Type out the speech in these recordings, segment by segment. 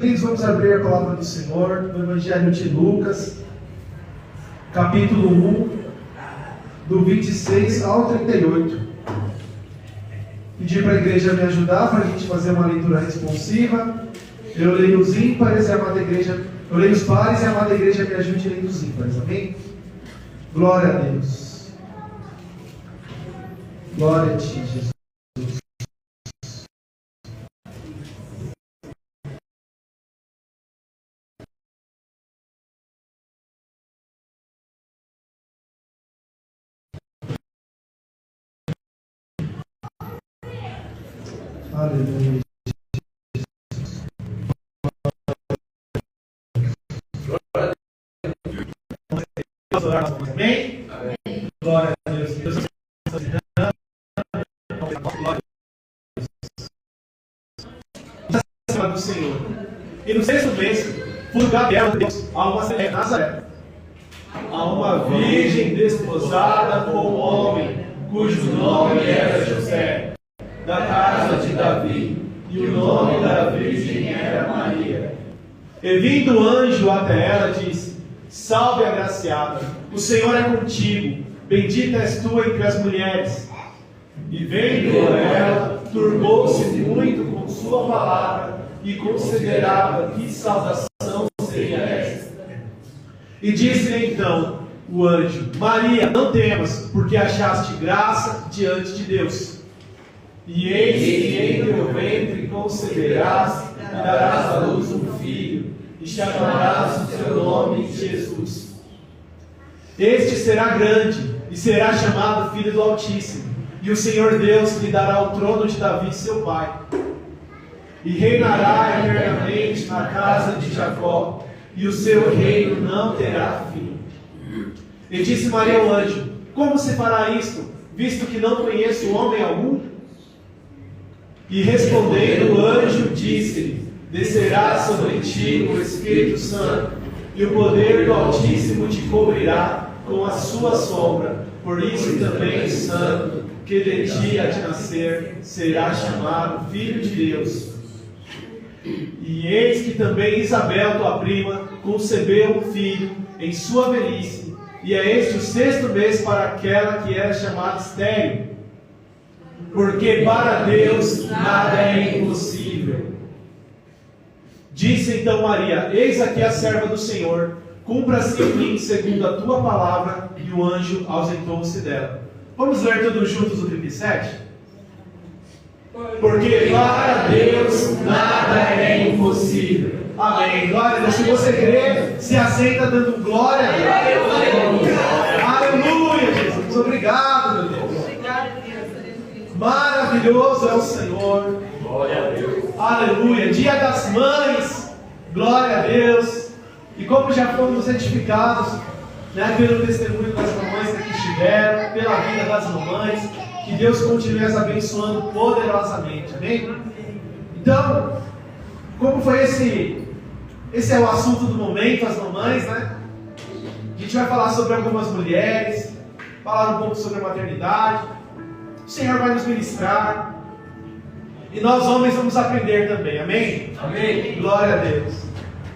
Queridos, vamos abrir a palavra do Senhor no Evangelho de Lucas, capítulo 1, do 26 ao 38. Pedir para a igreja me ajudar para a gente fazer uma leitura responsiva. Eu leio os ímpares e a amada igreja, eu leio os pares e a amada igreja me ajude a ler os ímpares, amém? Glória a Deus. Glória a Ti, Jesus. Aleluia. Amém? Amém. Glória a Deus. Deus do Senhor. E no sexto mês, por Gabriel Deus a uma Nazaré, a uma virgem desposada com um homem, cujo nome era José, da casa de Davi, e o nome da virgem era Maria. E vindo o anjo até ela, disse: Salve, agraciada, o Senhor é contigo, bendita és tu entre as mulheres. E vendo ela, turbou-se muito com sua palavra, e considerava que saudação seria esta. E disse-lhe então o anjo: Maria, não temas, porque achaste graça diante de Deus. E eis que em teu ventre conceberás e darás à luz um filho, e chamarás o seu nome Jesus. Este será grande, e será chamado Filho do Altíssimo, e o Senhor Deus lhe dará o trono de Davi seu pai. E reinará eternamente na casa de Jacó, e o seu reino não terá fim. E disse Maria ao anjo: Como se fará isto, visto que não conheço homem algum? E respondendo o anjo, disse-lhe: Descerá sobre ti o Espírito Santo, e o poder do Altíssimo te cobrirá com a sua sombra. Por isso também o santo que de ti há de nascer será chamado Filho de Deus. E eis que também Isabel, tua prima, concebeu um filho em sua velhice, e é este o sexto mês para aquela que era chamada estéril, porque para Deus nada é impossível. Disse então Maria: Eis aqui a serva do Senhor, cumpra-se em mim segundo a tua palavra. E o anjo ausentou-se dela. Vamos ler todos juntos o 37? Porque para Deus nada é impossível. Amém. Glória a Deus. Se você crê, se aceita dando glória a Deus. Aleluia, Jesus. Obrigado, meu Deus. Maravilhoso é o Senhor. Glória a Deus. Aleluia. Dia das Mães. Glória a Deus. E como já fomos edificados, né, pelo testemunho das mamães que aqui estiveram, pela vida das mamães, que Deus continue as abençoando poderosamente. Amém? Então, como foi esse é o assunto do momento, as mamães, né? A gente vai falar sobre algumas mulheres, falar um pouco sobre a maternidade. O Senhor vai nos ministrar. E nós homens vamos aprender também, amém? Amém. Glória a Deus.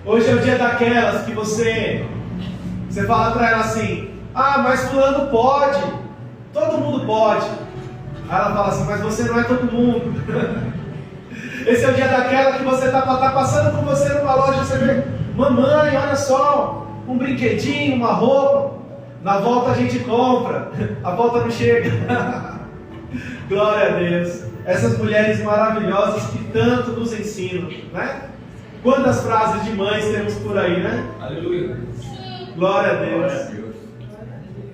Hoje é o dia daquelas que você fala para ela assim: Ah, mas fulano pode. Todo mundo pode. Aí ela fala assim: Mas você não é todo mundo. Esse é o dia daquela que você tá passando com você numa loja, você vê: Mamãe, olha só, um brinquedinho, uma roupa. Na volta a gente compra. A volta não chega. Glória a Deus. Essas mulheres maravilhosas que tanto nos ensinam, né? Quantas frases de mães temos por aí, né? Aleluia. Glória a Deus. Glória a Deus.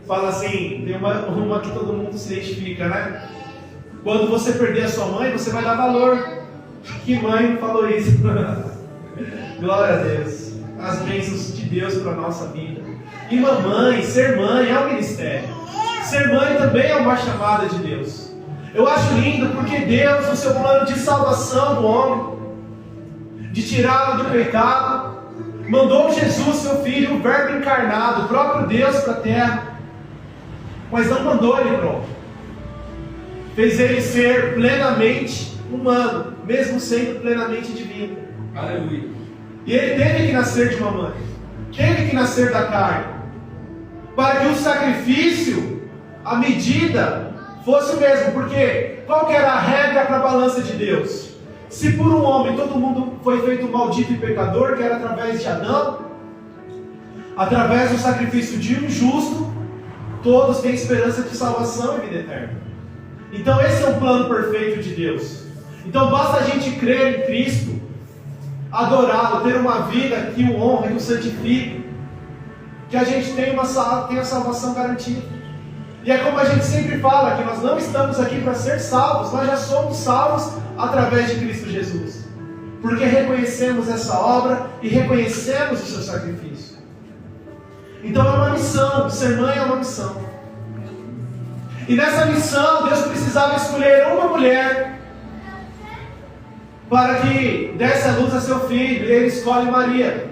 Fala assim, tem uma que todo mundo se identifica, né? Quando você perder a sua mãe, você vai dar valor. Que mãe falou isso? Glória a Deus. As bênçãos de Deus para a nossa vida. E mamãe, ser mãe é um ministério. Ser mãe também é uma chamada de Deus. Eu acho lindo porque Deus, no seu plano de salvação do homem, de tirá-lo do pecado, mandou Jesus, seu Filho, o Verbo encarnado, o próprio Deus para a terra. Mas não mandou ele pronto. Fez ele ser plenamente humano, mesmo sendo plenamente divino. Aleluia. E ele teve que nascer de uma mãe, teve que nascer da carne, para que o sacrifício, a medida, fosse o mesmo. Porque qual que era a regra para a balança de Deus? Se por um homem todo mundo foi feito maldito e pecador, que era através de Adão, através do sacrifício de um justo, todos têm esperança de salvação e vida eterna. Então esse é o plano perfeito de Deus. Então basta a gente crer em Cristo, adorá-lo, ter uma vida que o honra, que o santifique, que a gente tenha a salvação garantida. E é como a gente sempre fala, que nós não estamos aqui para ser salvos, nós já somos salvos através de Cristo Jesus, porque reconhecemos essa obra e reconhecemos o seu sacrifício. Então é uma missão, ser mãe é uma missão. E nessa missão Deus precisava escolher uma mulher para que desse a luz a seu filho, e ele escolhe Maria.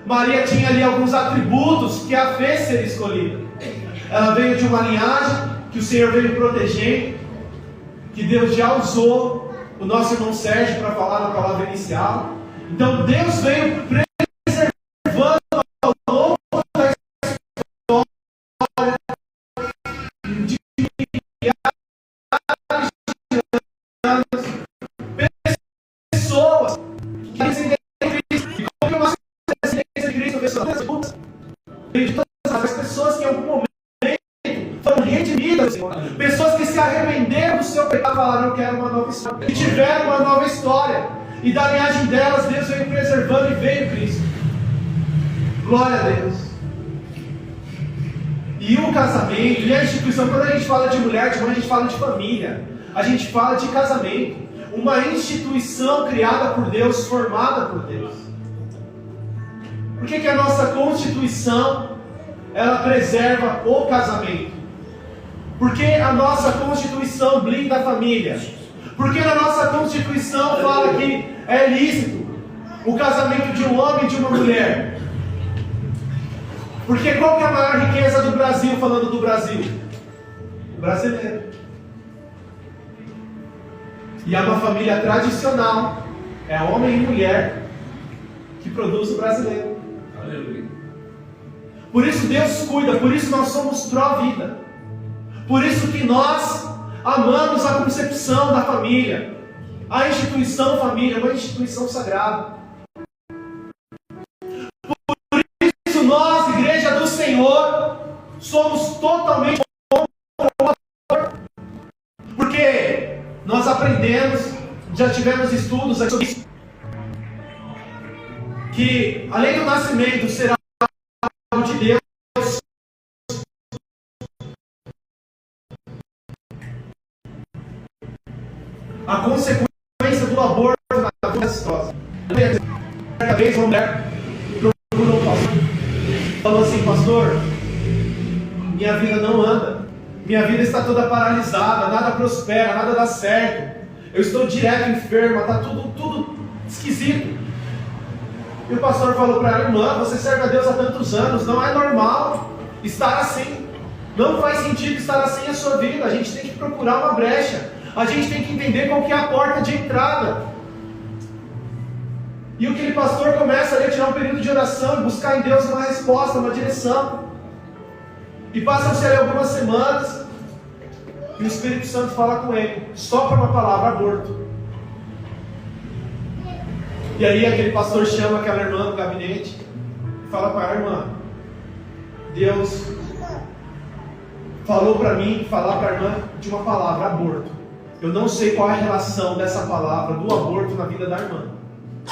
Maria tinha ali alguns atributos que a fez ser escolhida. Ela veio de uma linhagem que o Senhor veio proteger, que Deus já usou o nosso irmão Sérgio para falar na palavra inicial. Então Deus veio preservando ao longo da história de milhares de anos pessoas que descendem de Cristo. E como que uma descendência de Cristo veio de todas as pessoas que em algum momento foram redimidas, pessoas que se arrependeram do seu pecado e falaram: eu quero uma nova história, e tiveram uma nova história, e da linhagem delas Deus veio preservando e veio Cristo. Glória a Deus. E o casamento, e a instituição, quando a gente fala de mulher, de mãe, a gente fala de família, a gente fala de casamento, uma instituição criada por Deus, formada por Deus. Por que a nossa Constituição ela preserva o casamento? Porque a nossa Constituição blinda a família. Porque na nossa Constituição fala que é lícito o casamento de um homem e de uma mulher. Porque qual que é a maior riqueza do Brasil, falando do Brasil? O brasileiro. E é uma família tradicional, é homem e mulher que produz o brasileiro. Aleluia. Por isso Deus cuida, por isso nós somos pró-vida. Por isso que nós amamos a concepção da família, a instituição família, uma instituição sagrada. Por isso nós, Igreja do Senhor, somos totalmente contra, porque nós aprendemos, já tivemos estudos aqui sobre isso, que além do nascimento será algo de Deus, a consequência do aborto na vida esposa. Certa vez uma mulher procurou um pastor, falou assim: pastor, minha vida não anda, minha vida está toda paralisada, nada prospera, nada dá certo, eu estou direto enferma, está tudo esquisito. E o pastor falou para ela: irmã, você serve a Deus há tantos anos, não é normal estar assim, não faz sentido estar assim a sua vida, a gente tem que procurar uma brecha, a gente tem que entender qual que é a porta de entrada. E aquele pastor começa ali a tirar um período de oração e buscar em Deus uma resposta, uma direção. E passam-se ali algumas semanas e o Espírito Santo fala com ele, sopra uma palavra: aborto. E aí aquele pastor chama aquela irmã no gabinete e fala para a irmã: Deus falou para mim falar para a irmã de uma palavra: aborto. Eu não sei qual é a relação dessa palavra do aborto na vida da irmã,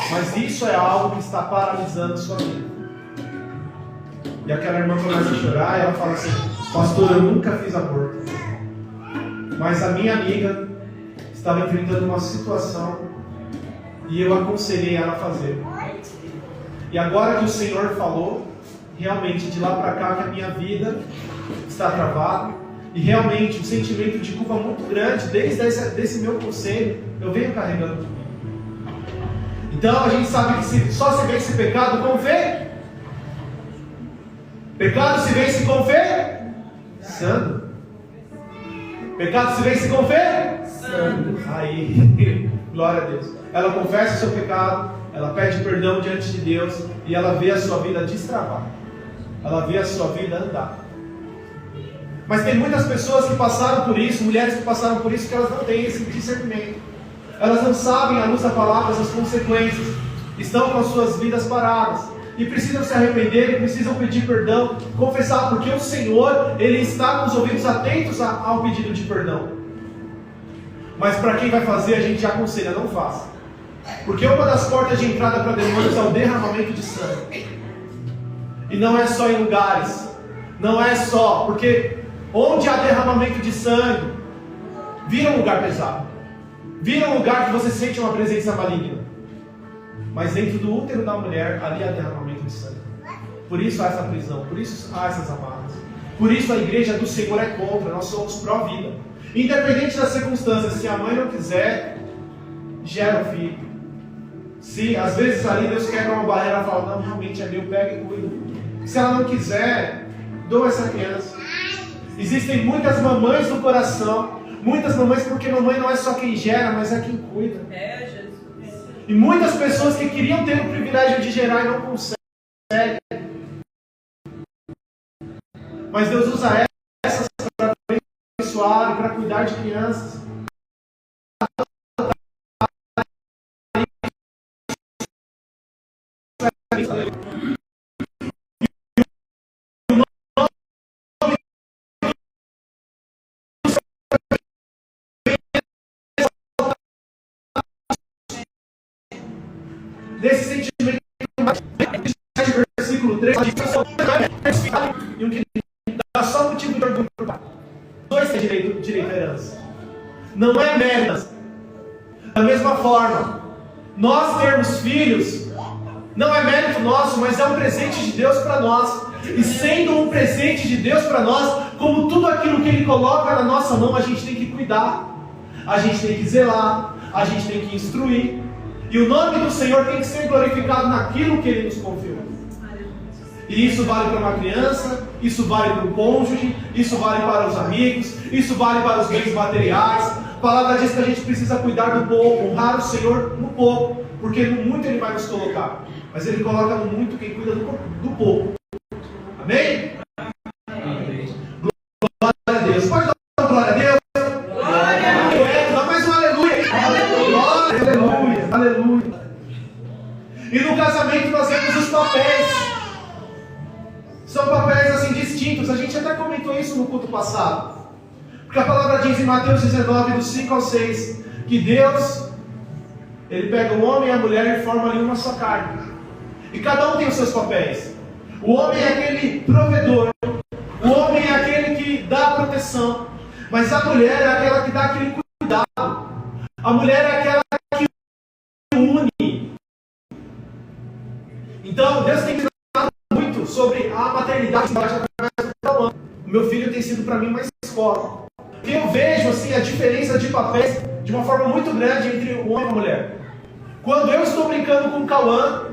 mas isso é algo que está paralisando sua vida. E aquela irmã começa a chorar e ela fala assim: pastor, eu nunca fiz aborto, mas a minha amiga estava enfrentando uma situação e eu aconselhei ela a fazer. E agora que o Senhor falou, realmente de lá para cá que a minha vida está travada, e realmente um sentimento de culpa muito grande, desde esse meu conselho, eu venho carregando. Então a gente sabe que só se vence pecado com fé. Pecado se vence com fé? Santo. Pecado se vence com fé? Santo. Aí, glória a Deus. Ela confessa o seu pecado, ela pede perdão diante de Deus e ela vê a sua vida destravar. Ela vê a sua vida andar. Mas tem muitas pessoas que passaram por isso, mulheres que passaram por isso, que elas não têm esse discernimento. Elas não sabem, à luz da palavra, as consequências. Estão com as suas vidas paradas. E precisam se arrepender, e precisam pedir perdão, confessar, porque o Senhor, Ele está com os ouvidos atentos ao pedido de perdão. Mas para quem vai fazer, a gente já aconselha, não faça. Porque uma das portas de entrada para demônios é o derramamento de sangue. E não é só em lugares. Não é só, porque onde há derramamento de sangue, vira um lugar pesado. Vira um lugar que você sente uma presença maligna. Mas dentro do útero da mulher, ali há derramamento de sangue. Por isso há essa prisão, por isso há essas amarras. Por isso a igreja do Senhor é contra, nós somos pró-vida. Independente das circunstâncias, se a mãe não quiser, gera o filho. Se às vezes ali Deus quebra uma barreira e fala, não, realmente é meu, pega e cuida. Se ela não quiser, doa essa criança. Existem muitas mamães no coração, muitas mamães, porque mamãe não é só quem gera, mas é quem cuida. E muitas pessoas que queriam ter o privilégio de gerar e não conseguem. Mas Deus usa essas para abençoar e para cuidar de crianças. Desse sentimento, versículo 3, e o que dá só motivo de orgulho para o pai. Dois têm direito à herança. Não é mérito. Da mesma forma, nós termos filhos não é mérito nosso, mas é um presente de Deus para nós. E sendo um presente de Deus para nós, como tudo aquilo que Ele coloca na nossa mão, a gente tem que cuidar, a gente tem que zelar, a gente tem que instruir. E o nome do Senhor tem que ser glorificado naquilo que Ele nos confiou. E isso vale para uma criança, isso vale para o cônjuge, isso vale para os amigos, isso vale para os bens materiais. A palavra diz que a gente precisa cuidar do pouco, honrar o Senhor no pouco, porque no muito Ele vai nos colocar. Mas Ele coloca no muito quem cuida do pouco. Amém? Amém. Glória a Deus. Pode dar uma glória a Deus? Glória a Deus. Dá mais um aleluia. Aleluia. Aleluia. Aleluia. E no casamento nós vemos os papéis. São papéis assim distintos. A gente até comentou isso no culto passado. Porque a palavra diz em Mateus 19, do 5 ao 6, que Deus, Ele pega o homem e a mulher e forma ali uma só carne. E cada um tem os seus papéis. O homem é aquele provedor. O homem é aquele que dá a proteção. Mas a mulher é aquela que dá aquele cuidado. A mulher é aquela que une. Então, Deus tem ensinado muito sobre a maternidade através do Cauã. O meu filho tem sido para mim uma escola. E eu vejo assim, a diferença de papéis de uma forma muito grande entre o homem e a mulher. Quando eu estou brincando com o Cauã,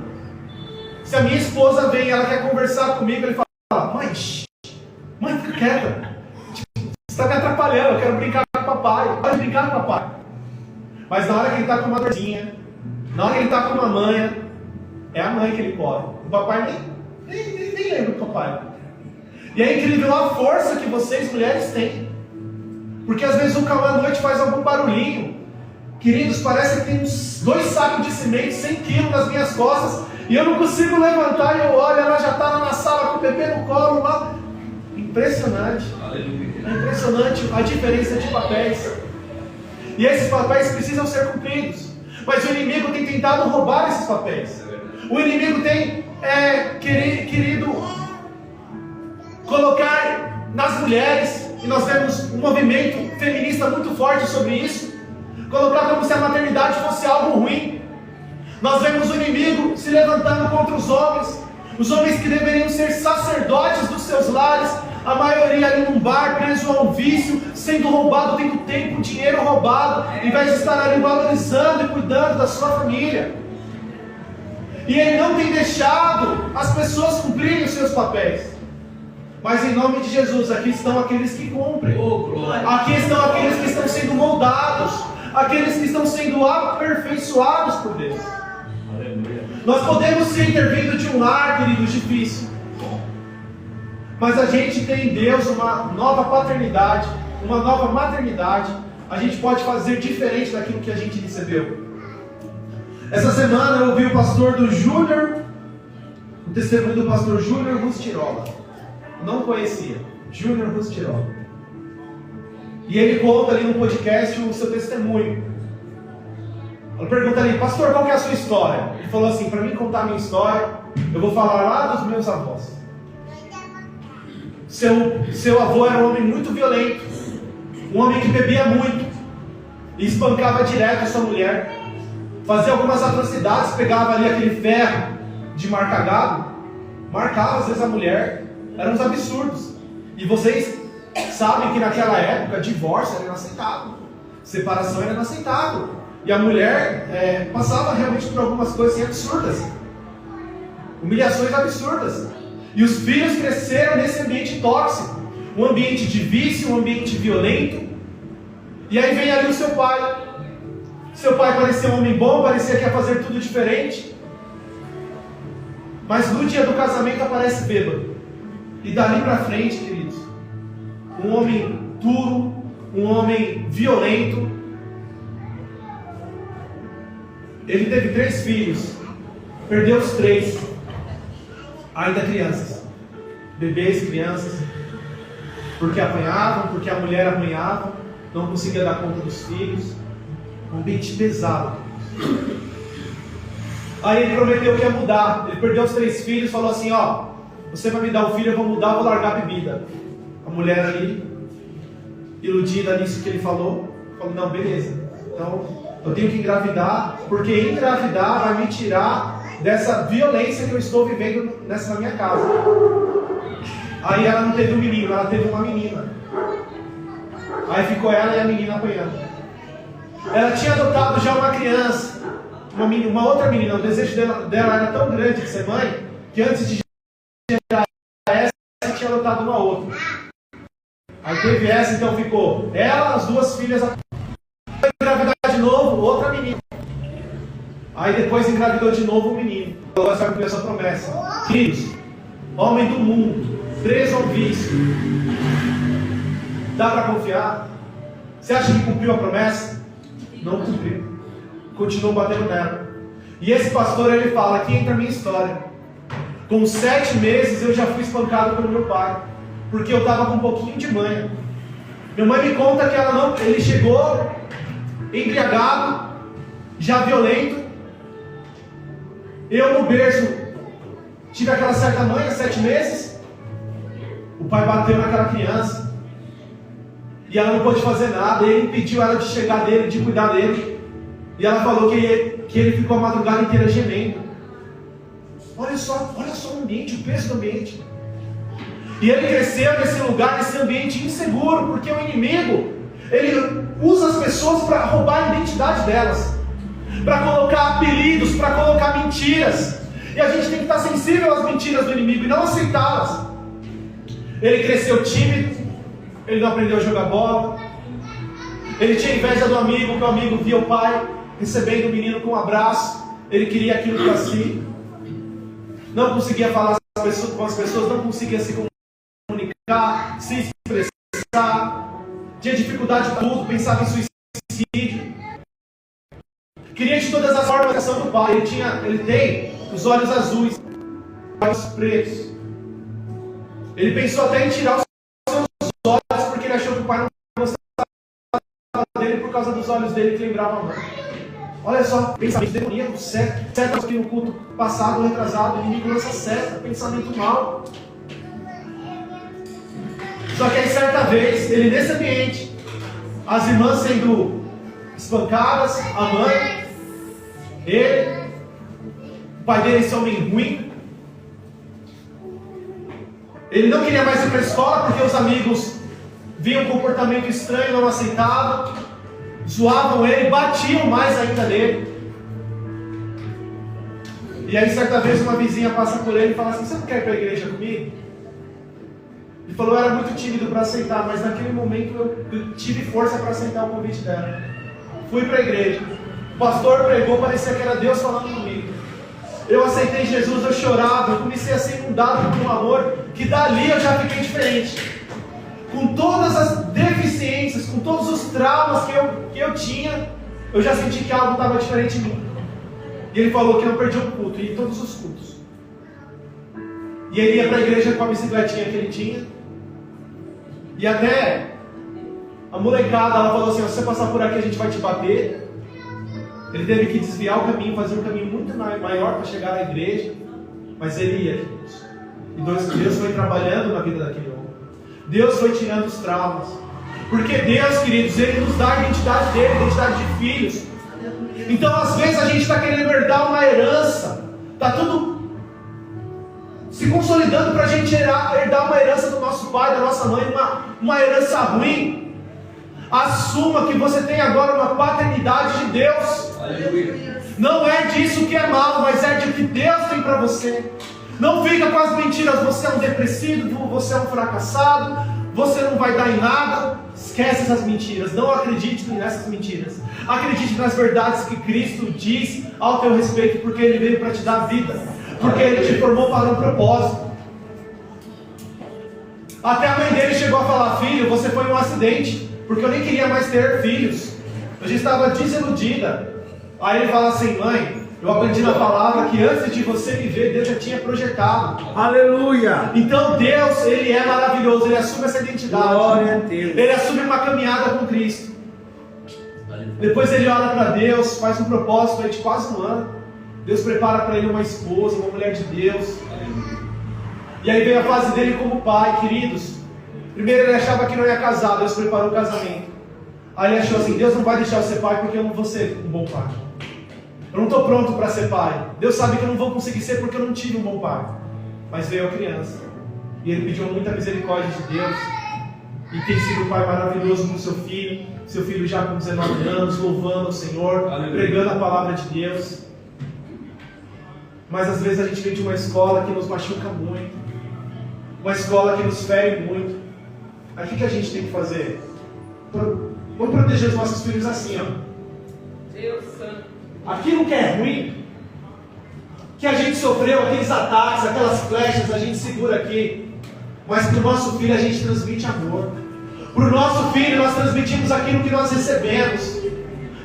se a minha esposa vem e ela quer conversar comigo, ele fala, mãe, fica quieta. Você está me atrapalhando, eu quero brincar com o papai. Pode brincar com o papai. Mas na hora que ele está com uma dorzinha, na hora que ele está com uma manha, é a mãe que ele corre. O papai nem lembra do papai. E é incrível a força que vocês, mulheres, têm. Porque às vezes o Cauã à noite faz algum barulhinho. Queridos, parece que tem uns 2 sacos de cimento, 100 quilos nas minhas costas. E eu não consigo levantar e eu olho, ela já está lá na sala com o bebê no colo lá. Impressionante. Aleluia. É impressionante a diferença de papéis. E esses papéis precisam ser cumpridos. Mas o inimigo tem tentado roubar esses papéis. O inimigo tem querido colocar nas mulheres, e nós vemos um movimento feminista muito forte sobre isso, colocar como se a maternidade fosse algo ruim. Nós vemos o inimigo se levantando contra os homens que deveriam ser sacerdotes dos seus lares, a maioria ali num bar, preso a um vício, sendo roubado, tendo tempo, dinheiro roubado, em vez de estar ali valorizando e cuidando da sua família. E ele não tem deixado as pessoas cumprirem os seus papéis. Mas em nome de Jesus, aqui estão aqueles que cumprem. Aqui estão aqueles que estão sendo moldados, aqueles que estão sendo aperfeiçoados por Deus. Nós podemos sim ter vindo de um lar, queridos, difícil. Mas a gente tem em Deus uma nova paternidade, uma nova maternidade. A gente pode fazer diferente daquilo que a gente recebeu. Essa semana eu ouvi o pastor do Júnior, o testemunho do pastor Júnior Rustirola. Não conhecia, Júnior Rustirola. E ele conta ali no podcast o seu testemunho. Ela pergunta ali, pastor, qual que é a sua história? Ele falou assim, para mim contar a minha história, eu vou falar lá dos meus avós. Seu avô era um homem muito violento, um homem que bebia muito, e espancava direto essa mulher, fazia algumas atrocidades, pegava ali aquele ferro de marcar gado, marcava às vezes a mulher, eram uns absurdos. E vocês sabem que naquela época divórcio era inaceitável, separação era inaceitável, e a mulher passava realmente por algumas coisas assim, absurdas, humilhações absurdas. E os filhos cresceram nesse ambiente tóxico, um ambiente de vício, um ambiente violento. E aí vem ali o seu pai. Seu pai parecia um homem bom, parecia que ia fazer tudo diferente. Mas no dia do casamento aparece bêbado. E dali para frente, queridos, um homem duro, um homem violento. Ele teve 3 filhos, perdeu os 3, ainda crianças, bebês, crianças, porque apanhavam, porque a mulher apanhava, não conseguia dar conta dos filhos, um ambiente pesado. Aí ele prometeu que ia mudar, ele perdeu os 3 filhos, falou assim, ó, você vai me dar um filho, eu vou mudar, eu vou largar a bebida. A mulher ali, iludida nisso que ele falou, não, beleza, então eu tenho que engravidar, porque engravidar vai me tirar dessa violência que eu estou vivendo na minha casa. Aí ela não teve um menino, ela teve uma menina. Aí ficou ela e a menina apanhando. Ela tinha adotado já uma criança, uma outra menina. O desejo dela era tão grande de ser mãe, que antes de gerar essa, ela tinha adotado uma outra. Aí teve essa, então ficou ela, as 2 filhas, engravidar de novo, outra menina. Aí depois engravidou de novo o menino. Agora você vai cumprir essa promessa. Filhos, homem do mundo, preso ao vício. Dá para confiar? Você acha que cumpriu a promessa? Não cumpriu. Continuou batendo nela. E esse pastor, ele fala, aqui entra a minha história. Com 7 meses eu já fui espancado pelo meu pai, porque eu estava com um pouquinho de manha. Minha mãe me conta que ele chegou embriagado, já violento. Eu no berço tive aquela certa manha, 7 meses. O pai bateu naquela criança e ela não pôde fazer nada. E ele impediu ela de chegar dele, de cuidar dele. E ela falou que ele ficou a madrugada inteira gemendo. Olha só o ambiente, o peso do ambiente. E ele cresceu nesse lugar, nesse ambiente inseguro, porque o inimigo, ele usa as pessoas para roubar a identidade delas, para colocar apelidos, para colocar mentiras. E a gente tem que estar sensível às mentiras do inimigo e não aceitá-las. Ele cresceu tímido, ele não aprendeu a jogar bola, ele tinha inveja do amigo, que o amigo via o pai recebendo o menino com um abraço, ele queria aquilo para si, não conseguia falar com as pessoas, não conseguia se comunicar, se expressar, tinha dificuldade para tudo, pensava em suicídio. Queria de todas as formas a ação do pai. Ele tem os olhos azuis, os olhos pretos. Ele pensou até em tirar os seus olhos, porque ele achou que o pai não gostava dele por causa dos olhos dele que lembravam a mãe. Olha só, pensamento demoníaco, seta que no culto passado, retrasado, o inimigo lança seta, pensamento mal. Só que aí certa vez, ele nesse ambiente, as irmãs sendo espancadas, a mãe, ele, o pai dele, esse homem ruim. Ele não queria mais ir para a escola porque os amigos viam um comportamento estranho, não aceitavam, zoavam ele, batiam mais ainda nele. E aí certa vez uma vizinha passa por ele e fala assim: você não quer ir para a igreja comigo? Ele falou: eu era muito tímido para aceitar, mas naquele momento eu tive força para aceitar o convite dela. Fui para a igreja. O pastor pregou, parecia que era Deus falando comigo. eu aceitei Jesus, eu chorava, eu comecei a ser inundado por um amor, que dali eu já fiquei diferente. Com todas as deficiências, com todos os traumas que eu tinha, eu já senti que algo estava diferente em mim. E ele falou que eu não perdi um culto, e todos os cultos. E ele ia para a igreja com a bicicletinha que ele tinha. E até a molecada, ela falou assim: se você passar por aqui a gente vai te bater. Ele teve que desviar o caminho, fazer um caminho muito maior para chegar à igreja. Mas ele ia, queridos. E Deus foi trabalhando na vida daquele homem. Deus foi tirando os traumas. Porque Deus, queridos, Ele nos dá a identidade dele, a identidade de filhos. Então às vezes a gente está querendo herdar uma herança. Está tudo se consolidando para a gente herdar uma herança do nosso pai, da nossa mãe, uma herança ruim. Assuma que você tem agora uma paternidade de Deus. Aleluia. Não é disso que é mal, mas é de que Deus tem para você. Não fica com as mentiras: você é um depressivo, você é um fracassado, você não vai dar em nada. Esquece essas mentiras, não acredite nessas mentiras. Acredite nas verdades que Cristo diz ao teu respeito, porque Ele veio para te dar vida, porque Ele te formou para um propósito. Até a mãe dele chegou a falar: filho, você foi um acidente, porque eu nem queria mais ter filhos, eu já estava desiludida. Aí ele fala assim: mãe, eu aprendi na palavra que antes de você viver, Deus já tinha projetado. Aleluia! Então Deus, Ele é maravilhoso, Ele assume essa identidade. Glória a Deus. Ele assume uma caminhada com Cristo. Depois ele olha para Deus, faz um propósito aí de quase um ano. Deus prepara para ele uma esposa, uma mulher de Deus. E aí vem a fase dele como pai, queridos. Primeiro ele achava que não ia casar, Deus preparou o casamento. Aí ele achou assim: Deus não vai deixar eu ser pai porque eu não vou ser um bom pai. Eu não estou pronto para ser pai. Deus sabe que eu não vou conseguir ser porque eu não tive um bom pai. Mas veio a criança. E ele pediu muita misericórdia de Deus. E tem sido um pai maravilhoso com seu filho. Seu filho já com 19 anos, louvando o Senhor, pregando a palavra de Deus. Mas às vezes a gente vem de uma escola que nos machuca muito. Uma escola que nos fere muito. Aí o que a gente tem que fazer? Vamos proteger os nossos filhos assim, ó. Deus Santo. Aquilo que é ruim, que a gente sofreu, aqueles ataques, aquelas flechas, a gente segura aqui. Mas para o nosso filho a gente transmite amor. Para o nosso filho nós transmitimos aquilo que nós recebemos.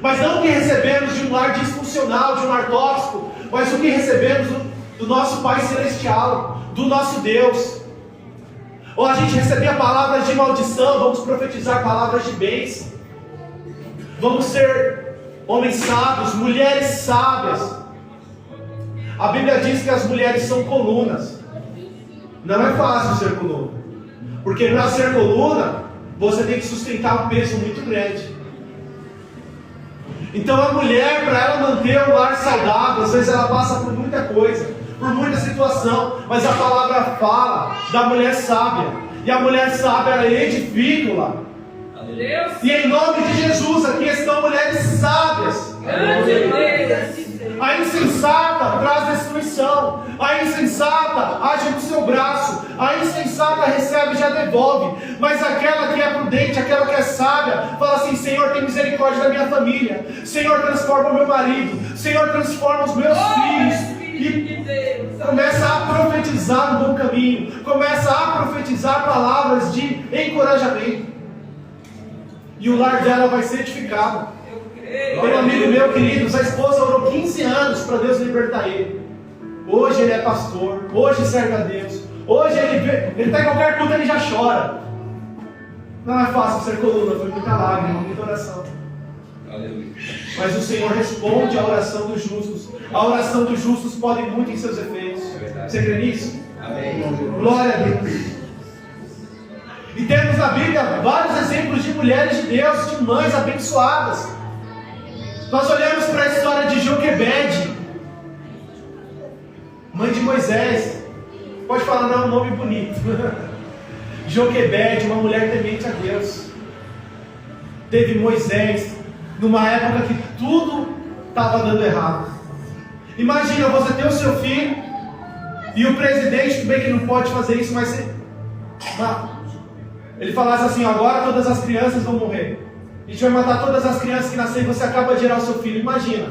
Mas não o que recebemos de um lar disfuncional, de um lar tóxico, mas o que recebemos do nosso Pai Celestial, do nosso Deus. Ou a gente recebia palavras de maldição, vamos profetizar palavras de bênção. Vamos ser homens sábios, mulheres sábias. A Bíblia diz que as mulheres são colunas. Não é fácil ser coluna, porque para ser coluna você tem que sustentar um peso muito grande. Então a mulher, para ela manter um lar saudável, às vezes ela passa por muita coisa, por muita situação, mas a palavra fala da mulher sábia, e a mulher sábia, ela edifica o lar. E em nome de Jesus, aqui estão mulheres sábias. A insensata traz destruição. A insensata age no seu braço. A insensata recebe e já devolve. Mas aquela que é prudente, aquela que é sábia, fala assim: Senhor, tem misericórdia da minha família. Senhor, transforma o meu marido. Senhor, transforma os meus filhos. E começa a profetizar no bom caminho. Começa a profetizar palavras de encorajamento. E o lar dela vai ser edificado. Tem um amigo meu, queridos, a esposa orou 15 anos para Deus libertar ele. Hoje ele é pastor, hoje serve a Deus. Hoje ele está em qualquer culto, ele já chora. Não é fácil ser coluna, foi muita lágrima, muita oração. Mas o Senhor responde à oração dos justos. A oração dos justos pode muito em seus efeitos. Você crê nisso? Amém. Glória a Deus. E temos na Bíblia vários exemplos de mulheres de Deus, de mães abençoadas. Nós olhamos para a história de Joquebede, mãe de Moisés. Pode falar, não é um nome bonito. Joquebede, uma mulher temente a Deus. Teve Moisés, numa época que tudo estava dando errado. Imagina você ter o seu filho e o presidente, tudo bem que não pode fazer isso, mas ele falasse assim: agora todas as crianças vão morrer. A gente vai matar todas as crianças que nascerem e você acaba de gerar o seu filho. Imagina.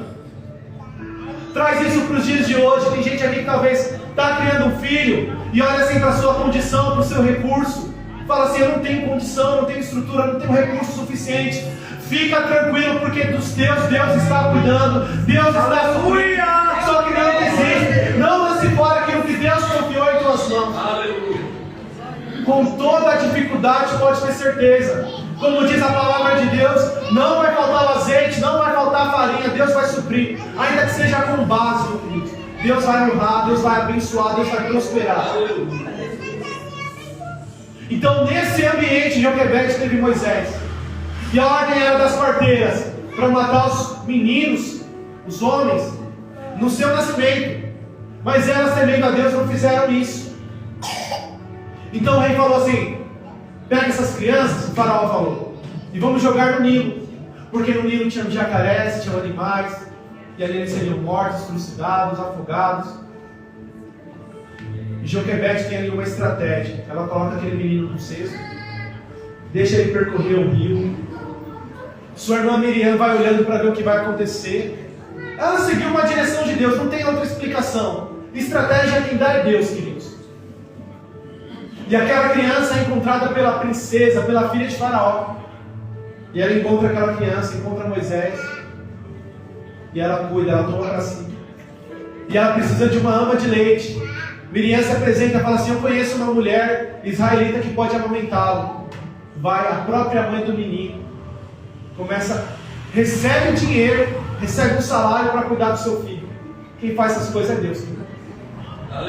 Traz isso para os dias de hoje. Tem gente aqui que talvez está criando um filho e olha assim para a sua condição, para o seu recurso. Fala assim, eu não tenho condição, não tenho estrutura, não tenho recurso suficiente. Fica tranquilo, porque dos teus, Deus está cuidando. Deus está suprindo. Só que não desiste. Não lance fora aquilo que Deus confiou em tuas mãos. Aleluia. Com toda a dificuldade, pode ter certeza. Como diz a palavra de Deus, não vai faltar o azeite, não vai faltar a farinha. Deus vai suprir. Ainda que seja com base, meu querido. Deus vai honrar, Deus vai abençoar, Deus vai prosperar. Então, nesse ambiente, Joquebede teve Moisés. E a ordem era das parteiras para matar os meninos, os homens, no seu nascimento. Mas elas, temendo a Deus, não fizeram isso. Então o rei falou assim: pega essas crianças, o faraó falou, e vamos jogar no Nilo. Porque no Nilo tinha jacarés, tinha animais, e ali eles seriam mortos, trucidados, afogados. E Joquebede tem ali uma estratégia. Ela coloca aquele menino no cesto, deixa ele percorrer o rio. Sua irmã Miriam vai olhando para ver o que vai acontecer. Ela seguiu uma direção de Deus, não tem outra explicação. Estratégia quem dá é Deus, queridos. E aquela criança é encontrada pela princesa, pela filha de Faraó. E ela encontra aquela criança, encontra Moisés. E ela cuida, ela toma para si. E ela precisa de uma ama de leite. Miriam se apresenta e fala assim: eu conheço uma mulher israelita que pode amamentá-lo. Vai a própria mãe do menino. Recebe o dinheiro, recebe o salário para cuidar do seu filho. Quem faz essas coisas é Deus.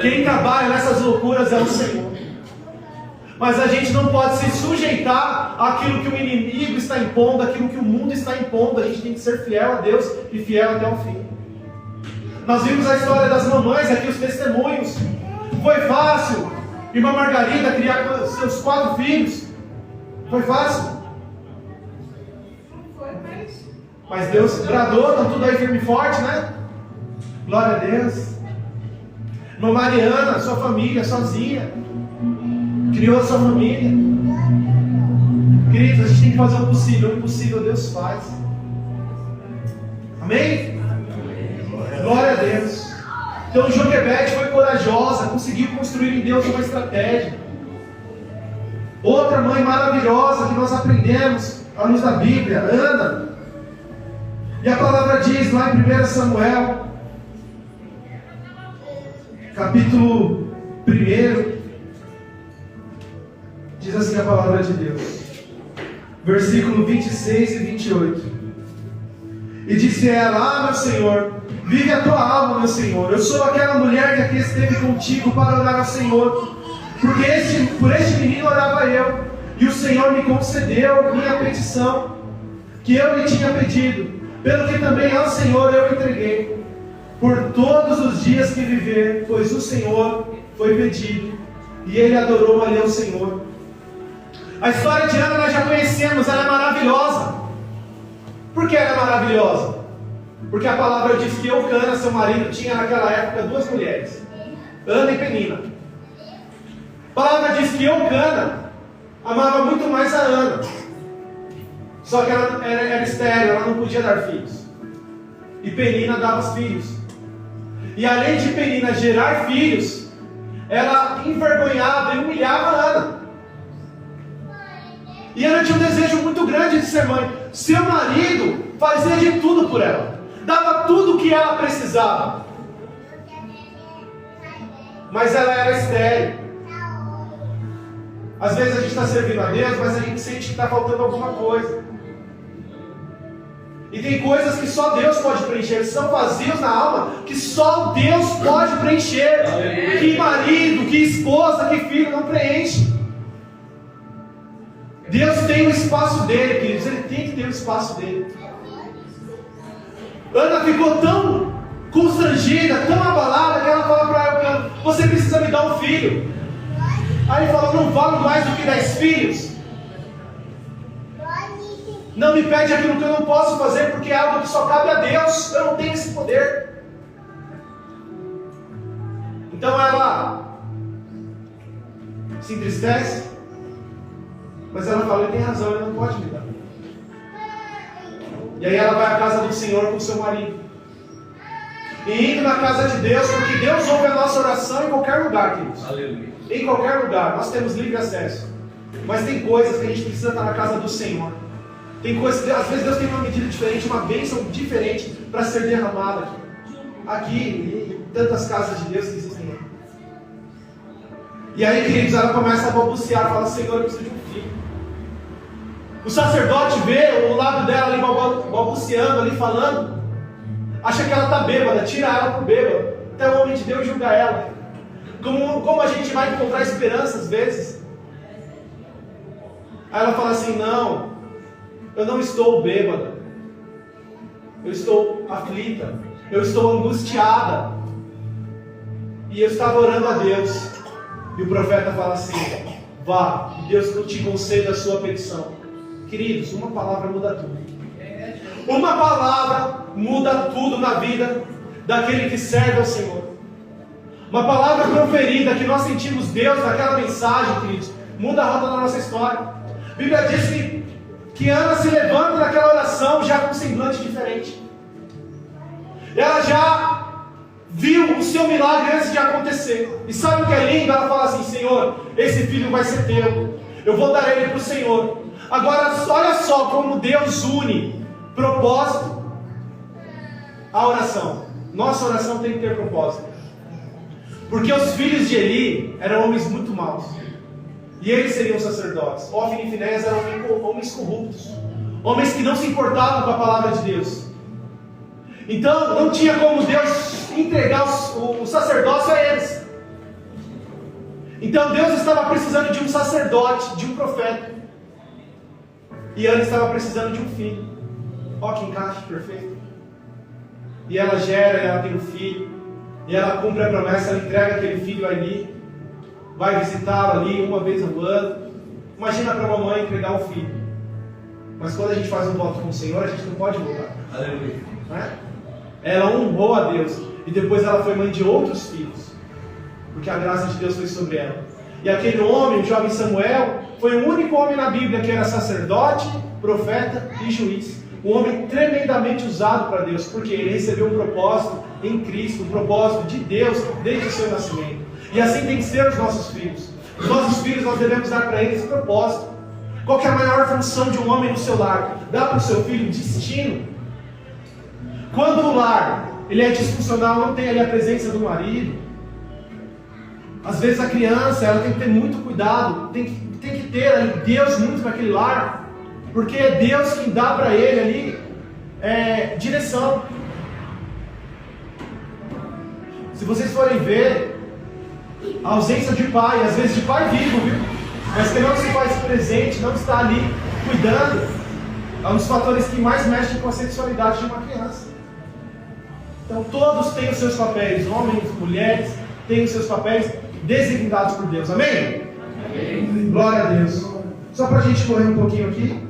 Quem trabalha nessas loucuras é o Senhor. Mas a gente não pode se sujeitar àquilo que o inimigo está impondo, àquilo que o mundo está impondo. A gente tem que ser fiel a Deus e fiel até o fim. Nós vimos a história das mamães aqui, os testemunhos. Foi fácil, irmã Margarida, criar seus 4 filhos. Foi fácil. Mas Deus bradou, estão tudo aí firme e forte, né? Glória a Deus. Irmã Mariana, sua família, sozinha, criou a sua família. Queridos, a gente tem que fazer o possível. O impossível Deus faz. Amém? Glória a Deus. Então Joquebede foi corajosa, conseguiu construir em Deus uma estratégia. Outra mãe maravilhosa que nós aprendemos à luz da Bíblia, Ana. E a palavra diz lá em 1 Samuel, capítulo 1, diz assim a palavra de Deus, versículo 26 e 28. E disse ela: ah, meu Senhor, vive a tua alma, meu Senhor. Eu sou aquela mulher que aqui esteve contigo para orar ao Senhor. Porque por este menino orava eu, e o Senhor me concedeu minha petição, que eu lhe tinha pedido. Pelo que também ao Senhor eu entreguei, por todos os dias que viver, pois o Senhor foi pedido, e ele adorou ali ao Senhor. A história de Ana nós já conhecemos, ela é maravilhosa. Por que ela é maravilhosa? Porque a palavra diz que Eucana, seu marido, tinha naquela época 2 mulheres, Ana e Penina. A palavra diz que Eucana amava muito mais a Ana. Só que ela era estéril, ela não podia dar filhos. E Penina dava os filhos. E além de Penina gerar filhos, ela envergonhava e humilhava a Ana. E Ana tinha um desejo muito grande de ser mãe. Seu marido fazia de tudo por ela, dava tudo o que ela precisava. Mas ela era estéril. Às vezes a gente está servindo a Deus, mas a gente sente que está faltando alguma coisa. E tem coisas que só Deus pode preencher. São vazios na alma que só Deus pode preencher. Que marido, que esposa, que filho não preenche. Deus tem o espaço dele, queridos. Ele tem que ter o espaço dele. Ana ficou tão constrangida, tão abalada, que ela falou para Eucana: você precisa me dar um filho. Aí ele falou: não vale mais do que 10 filhos. Não me pede aquilo que eu não posso fazer, porque é algo que só cabe a Deus. Eu não tenho esse poder. Então ela se entristece, mas ela fala: ele tem razão, ele não pode me dar. E aí ela vai à casa do Senhor com o seu marido. E indo na casa de Deus, porque Deus ouve a nossa oração em qualquer lugar, queridos. Aleluia. Em qualquer lugar, nós temos livre acesso. Mas tem coisas que a gente precisa estar na casa do Senhor. Tem coisas que às vezes Deus tem uma medida diferente, uma bênção diferente para ser derramada aqui e tantas casas de Deus que existem. E aí, queridos, ela começa a balbuciar, fala: Senhor, eu preciso de um filho. O sacerdote vê o lado dela ali balbuciando, ali falando, acha que ela está bêbada, tira ela por bêbada. Até o homem de Deus julga ela. Como a gente vai encontrar esperança às vezes? Aí ela fala assim: não, eu não estou bêbada, eu estou aflita, eu estou angustiada, e eu estava orando a Deus. E o profeta fala assim: vá, e Deus te conceda a sua petição. Queridos, uma palavra muda tudo. Uma palavra muda tudo na vida daquele que serve ao Senhor. Uma palavra proferida, que nós sentimos Deus naquela mensagem, queridos, muda a rota da nossa história. A Bíblia diz que Ana se levanta naquela oração já com um semblante diferente. Ela já viu o seu milagre antes de acontecer. E sabe o que é lindo? Ela fala assim: Senhor, esse filho vai ser teu, eu vou dar ele para o Senhor. Agora, olha só como Deus une propósito à oração. Nossa oração tem que ter propósito. Porque os filhos de Eli eram homens muito maus. E eles seriam sacerdotes. Ofni e Finéias eram homens corruptos. Homens que não se importavam com a palavra de Deus. Então não tinha como Deus entregar o sacerdócio a eles. Então Deus estava precisando de um sacerdote, de um profeta. E Ana estava precisando de um filho. Olha que encaixe perfeito. E ela gera, ela tem um filho. E ela cumpre a promessa, ela entrega aquele filho ali. Vai visitá-lo ali uma vez ao ano. Imagina para uma mãe entregar um filho. Mas quando a gente faz um voto com o Senhor, a gente não pode voltar. Aleluia. Não é? Ela honrou a Deus. E depois ela foi mãe de outros filhos. Porque a graça de Deus foi sobre ela. E aquele homem, o jovem Samuel, foi o único homem na Bíblia que era sacerdote, profeta e juiz. Um homem tremendamente usado para Deus. Porque ele recebeu um propósito em Cristo. Um propósito de Deus desde o seu nascimento. E assim tem que ser os nossos filhos. Os nossos filhos, nós devemos dar para eles propósito. Qual que é a maior função de um homem no seu lar? Dar para o seu filho destino. Quando o lar ele é disfuncional, não tem ali a presença do marido. Às vezes a criança ela tem que ter muito cuidado. Tem que ter ali Deus muito naquele lar. Porque é Deus quem dá para ele ali direção. Se vocês forem ver, a ausência de pai, às vezes de pai vivo, viu? Mas que não se faz presente, não está ali cuidando, é um dos fatores que mais mexem com a sexualidade de uma criança. Então todos têm os seus papéis, homens, mulheres, têm os seus papéis designados por Deus. Amém? Amém. Glória a Deus. Só para a gente correr um pouquinho aqui.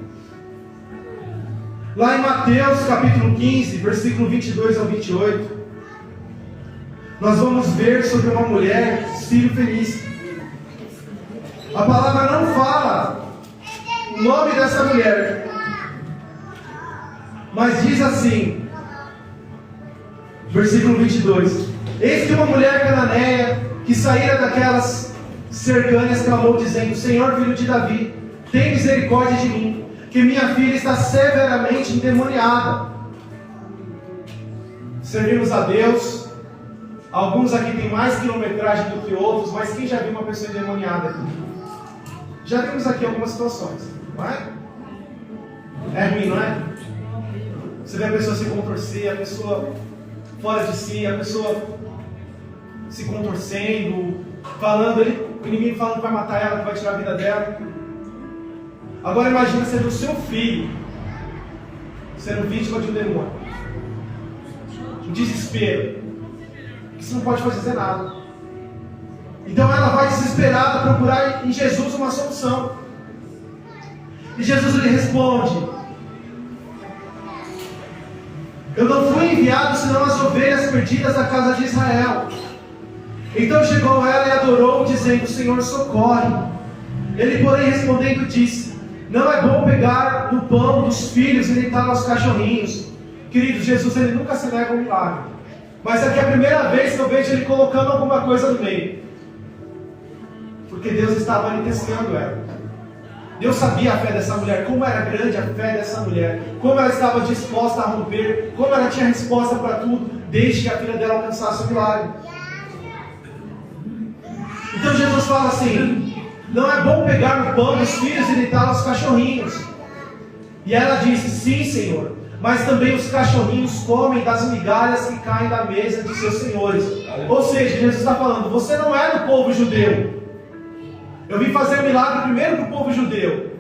Lá em Mateus capítulo 15, versículo 22 ao 28. Nós vamos ver sobre uma mulher, Ciro Feliz. A palavra não fala o nome dessa mulher, mas diz assim, versículo 22: Eis que uma mulher cananeia, que saíra daquelas cercâneas, clamou dizendo: Senhor, filho de Davi, tem misericórdia de mim, que minha filha está severamente endemoniada. Servimos a Deus. Alguns aqui têm mais quilometragem do que outros, mas quem já viu uma pessoa endemoniada aqui? Já vimos aqui algumas situações, não é? É ruim, não é? Você vê a pessoa se contorcer, a pessoa fora de si, a pessoa se contorcendo, falando, o inimigo falando que vai matar ela, que vai tirar a vida dela. Agora imagina sendo o seu filho sendo vítima de um demônio. Um desespero. Você não pode fazer nada. Então ela vai desesperada procurar em Jesus uma solução. E Jesus lhe responde: eu não fui enviado senão as ovelhas perdidas da casa de Israel. Então chegou ela e adorou, dizendo: Senhor, socorre. Ele, porém, respondendo, disse: não é bom pegar no pão dos filhos e deitar aos cachorrinhos. Querido, Jesus ele nunca se nega um milagre. Mas aqui é a primeira vez que eu vejo ele colocando alguma coisa no meio. Porque Deus estava ali testando ela. Deus sabia a fé dessa mulher, como era grande a fé dessa mulher, como ela estava disposta a romper, como ela tinha resposta para tudo, desde que a filha dela alcançasse o milagre. Então Jesus fala assim: não é bom pegar no pão dos filhos e deitar aos cachorrinhos. E ela disse: sim, Senhor, mas também os cachorrinhos comem das migalhas que caem da mesa de seus senhores. Ou seja, Jesus está falando: você não é do povo judeu. Eu vim fazer milagre primeiro para o povo judeu,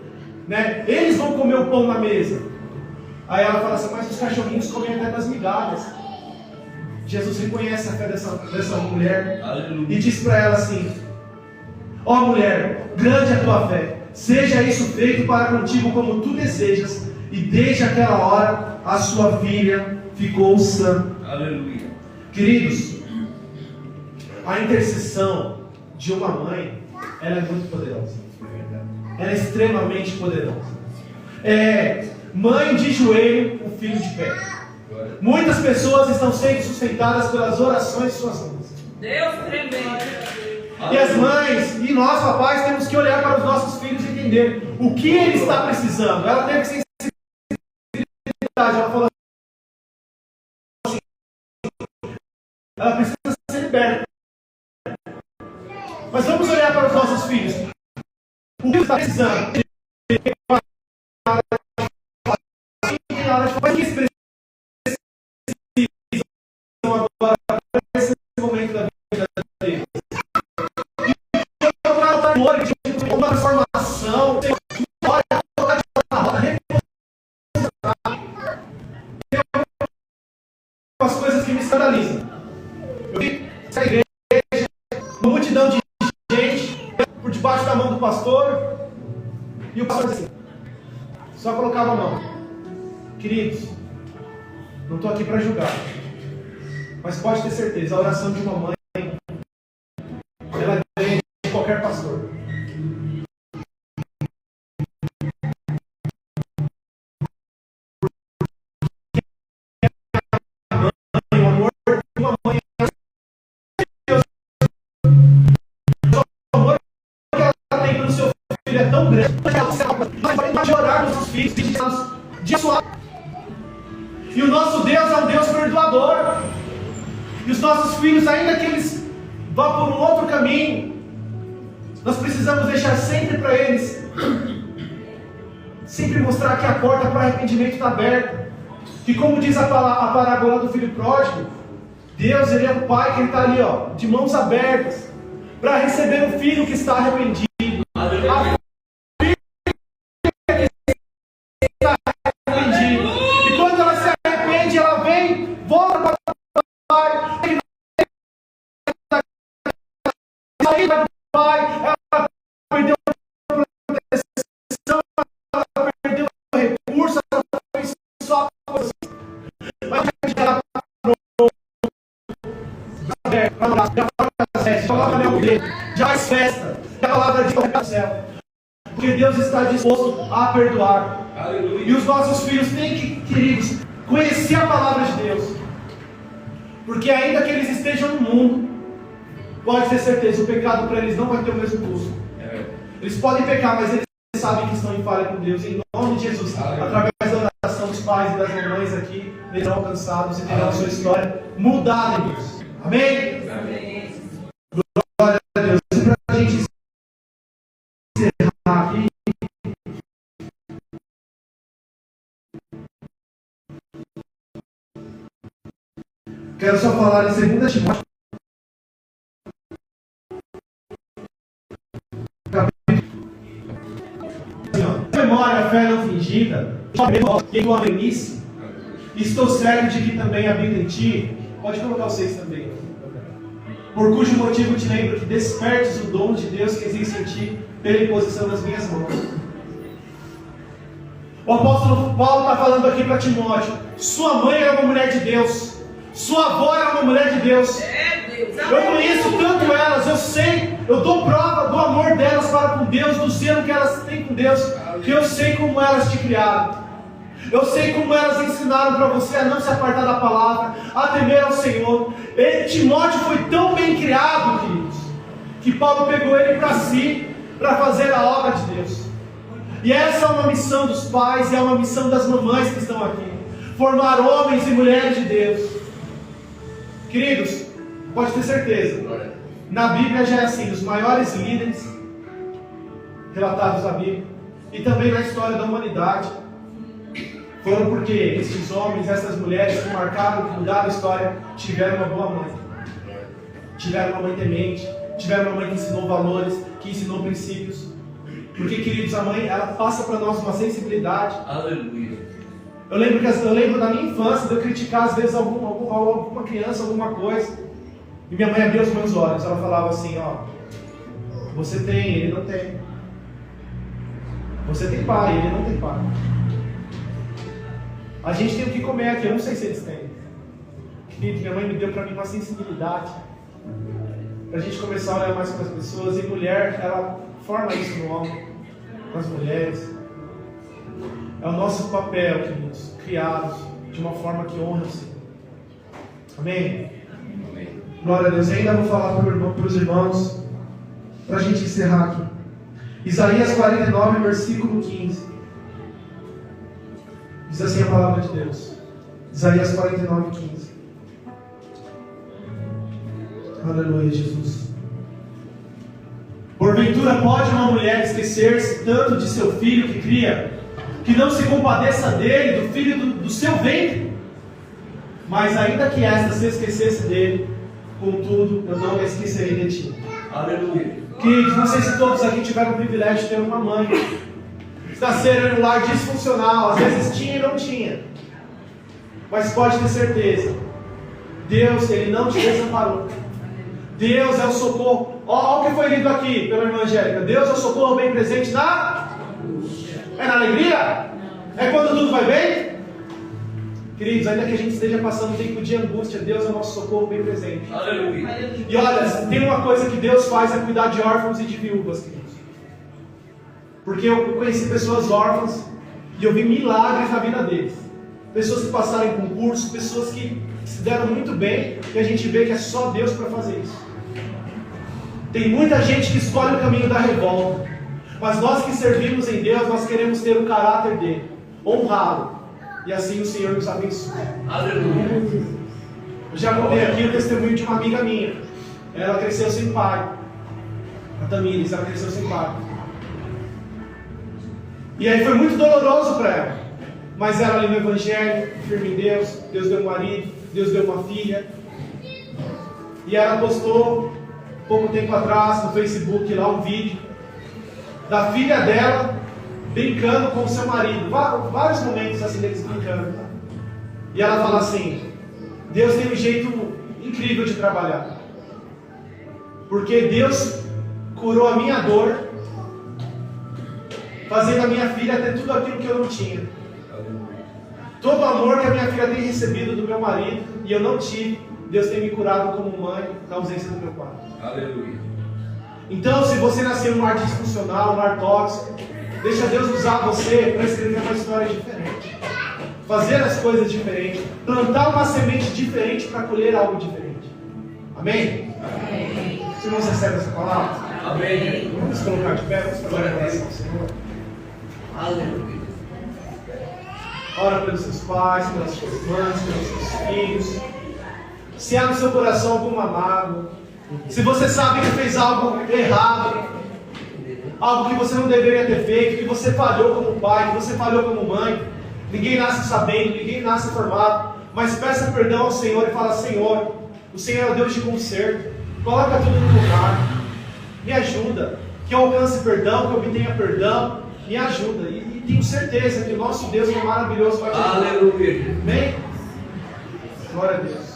né? Eles vão comer o pão na mesa. Aí ela fala assim: mas os cachorrinhos comem até das migalhas. Jesus reconhece a fé dessa mulher. Aleluia. E diz para ela assim: ó mulher, grande é a tua fé, seja isso feito para contigo como tu desejas. E desde aquela hora a sua filha ficou sã. Aleluia. Queridos, a intercessão de uma mãe, ela é muito poderosa. Ela é extremamente poderosa. Mãe de joelho, o filho de pé. Muitas pessoas estão sendo sustentadas pelas orações de suas mães. Deus tremendo. E as mães e nós, papais, temos que olhar para os nossos filhos e entender o que ele está precisando. Ela teve sensibilidade. Ela falou assim: ela precisa ser liberta. Mas vamos olhar para os nossos filhos. O que ele está precisando? Mas que eles precisam agora nesse momento da vida deles? Uma transformação, algumas coisas que me escandalizam. Eu vi essa igreja, uma multidão de gente por debaixo da mão do pastor, e o pastor disse assim, só colocava a mão. Queridos, não estou aqui para julgar, mas pode ter certeza, a oração de uma mãe, ela ganha de qualquer pastor. O amor de uma mãe, o amor que ela tem pelo seu filho é tão grande, ela pode orar nos seus filhos, de sua. E o nosso Deus é um Deus perdoador. E os nossos filhos, ainda que eles vão por um outro caminho, nós precisamos deixar sempre para eles, sempre mostrar que a porta para o arrependimento está aberta. Que, como diz a parábola do filho pródigo, Deus, ele é um pai que ele está ali, ó, de mãos abertas, para receber o filho que está arrependido. A filha que está arrependido. E quando ela se arrepende, ela vem, volta para o pai, sair do pai, ela perdeu a proteção, ela perdeu o recurso, ela fez só coisa. Mas ela já faz festa, a palavra de do céu, porque Deus está disposto a perdoar. Aleluia. E os nossos filhos têm que, queridos, conhecer a palavra de Deus, porque ainda que eles estejam no mundo, pode ter certeza, o pecado para eles não vai ter o mesmo custo. Eles podem pecar, mas eles sabem que estão em falha com Deus. Em nome de Jesus, através da oração dos pais e das mamães aqui, eles serão alcançados e terão a sua história mudada em Deus. Amém? Amém. Glória a Deus. E para a gente encerrar aqui, quero só falar em 2 Timóteo. Memória, fé não fingida, que tua velhice, estou certo de que também habita em ti. Pode colocar vocês também. Por cujo motivo te lembro que despertes o dom de Deus que existe em ti pela imposição das minhas mãos. O apóstolo Paulo está falando aqui para Timóteo: sua mãe era uma mulher de Deus, sua avó era uma mulher de Deus. Eu conheço tanto elas, eu sei, eu dou prova do amor delas para com Deus, do zelo que elas têm com Deus, que eu sei como elas te criaram. Eu sei como elas ensinaram para você a não se apartar da palavra, a temer ao Senhor, Timóteo foi tão bem criado, queridos, que Paulo pegou ele para si, para fazer a obra de Deus. E essa é uma missão dos pais e é uma missão das mamães que estão aqui. Formar homens e mulheres de Deus. Queridos, pode ter certeza, na Bíblia já é assim, os maiores líderes relatados na Bíblia e também na história da humanidade foram porque esses homens, essas mulheres que marcaram, que mudaram a história, tiveram uma boa mãe, tiveram uma mãe temente, tiveram uma mãe que ensinou valores, que ensinou princípios. Porque, queridos, a mãe, ela passa para nós uma sensibilidade. Aleluia. Eu lembro da minha infância, de eu criticar às vezes alguma criança, alguma coisa, e minha mãe abria os meus olhos, ela falava assim, ó, você tem, ele não tem. Você tem pai, ele não tem pai. A gente tem o que comer aqui, eu não sei se eles têm. Querido, minha mãe me deu para mim uma sensibilidade, para a gente começar a olhar mais para as pessoas, e mulher, ela forma isso no homem, nas mulheres. É o nosso papel, queridos, criados de uma forma que honra o Senhor. Amém? Amém. Glória a Deus. E ainda vou falar para os irmãos, para a gente encerrar aqui. Isaías 49, versículo 15. Diz assim a palavra de Deus. Isaías 49, 15. Aleluia, Jesus. Porventura pode uma mulher esquecer-se tanto de seu filho que cria, que não se compadeça dele, do filho do seu ventre? Mas ainda que esta se esquecesse dele, contudo, eu não me esquecerei de ti. Aleluia. Queridos, não sei se todos aqui tiveram o privilégio de ter uma mãe. Nasceram em um lar disfuncional, às vezes tinha e não tinha. Mas pode ter certeza, Deus, Ele não te desamparou. Deus é o socorro. Olha o que foi lido aqui pela irmã Angélica. Deus é o socorro bem presente na... É na alegria? É quando tudo vai bem? Queridos, ainda que a gente esteja passando um tempo de angústia, Deus é o nosso socorro bem presente. Aleluia. E olha, tem uma coisa que Deus faz, é cuidar de órfãos e de viúvas, queridos. Porque eu conheci pessoas órfãs e eu vi milagres na vida deles. Pessoas que passaram em concurso, pessoas que se deram muito bem, e a gente vê que é só Deus para fazer isso. Tem muita gente que escolhe o caminho da revolta, mas nós que servimos em Deus, nós queremos ter o caráter dele, honrá-lo, e assim o Senhor nos abençoe. Aleluia. Eu já contei aqui o testemunho de uma amiga minha. Ela cresceu sem pai. A Tamires, ela cresceu sem pai. E aí foi muito doloroso para ela. Mas ela ali no Evangelho, firme em Deus, Deus deu um marido, Deus deu uma filha. E ela postou, pouco tempo atrás, no Facebook, lá um vídeo da filha dela brincando com o seu marido. Vários momentos assim deles brincando. E ela fala assim, Deus tem um jeito incrível de trabalhar. Porque Deus curou a minha dor, fazendo a minha filha ter tudo aquilo que eu não tinha. Todo o amor que a minha filha tem recebido do meu marido, e eu não tive, Deus tem me curado como mãe na ausência do meu pai. Aleluia. Então, se você nasceu num lar disfuncional, num lar tóxico, deixa Deus usar você para escrever uma história diferente. Fazer as coisas diferentes. Plantar uma semente diferente para colher algo diferente. Amém? Amém. Os irmãos recebem essa palavra? Amém. Vamos colocar de pé, vamos fazer a oração ao Senhor. Aleluia. Ora pelos seus pais, pelas suas mães, pelos seus filhos. Se há no seu coração alguma mágoa, se você sabe que fez algo errado, algo que você não deveria ter feito, que você falhou como pai, que você falhou como mãe, ninguém nasce sabendo, ninguém nasce formado, mas peça perdão ao Senhor e fala, Senhor, o Senhor é o Deus de conserto, coloca tudo no lugar, me ajuda, que eu alcance perdão, que eu obtenha perdão, me ajuda, e tenho certeza que o nosso Deus é maravilhoso para te ajudar. Aleluia. Amém? Glória a Deus.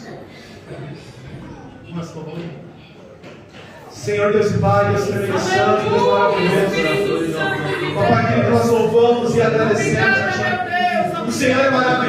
Senhor Deus e Pai, Deus tremendo santo, Deus maravilhoso. Papai, que nós louvamos e agradecemos a Ti. O Senhor é maravilhoso.